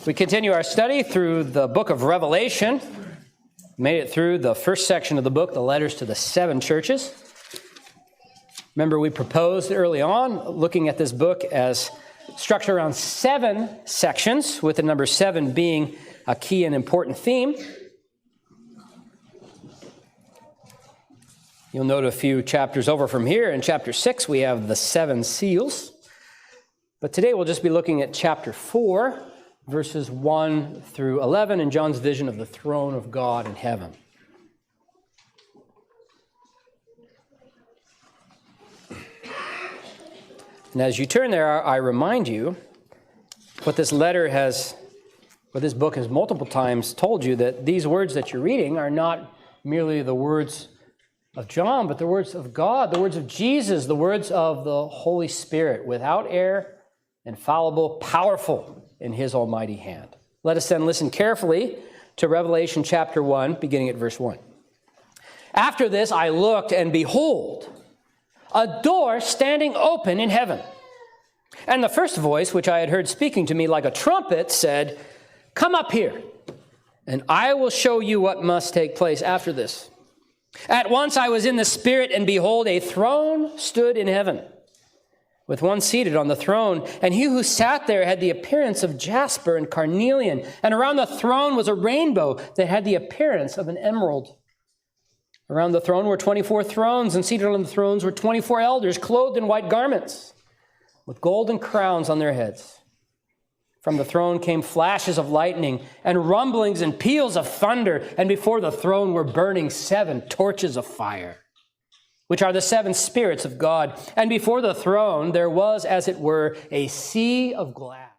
We continue our study through the book of Revelation. Made it through the first section of the book, the letters to the 7 churches. Remember, we proposed early on looking at this book as structured around 7 sections, with the number 7 being a key and important theme. You'll note a few chapters over from here. In chapter 6, we have the 7 seals. But today we'll just be looking at chapter 4, verses 1 through 11, in John's vision of the throne of God in heaven. And as you turn there, I remind you what this book has multiple times told you, that these words that you're reading are not merely the words of John, but the words of God, the words of Jesus, the words of the Holy Spirit, without error, infallible, powerful in his almighty hand. Let us then listen carefully to Revelation chapter 1, beginning at verse 1. After this I looked, and behold, a door standing open in heaven. And the first voice, which I had heard speaking to me like a trumpet, said, "Come up here, and I will show you what must take place after this." At once I was in the Spirit, and behold, a throne stood in heaven, with one seated on the throne, and he who sat there had the appearance of jasper and carnelian, and around the throne was a rainbow that had the appearance of an emerald. Around the throne were 24 thrones, and seated on the thrones were 24 elders, clothed in white garments, with golden crowns on their heads. From the throne came flashes of lightning, and rumblings and peals of thunder, and before the throne were burning 7 torches of fire, which are the 7 spirits of God. And before the throne there was, as it were, a sea of glass.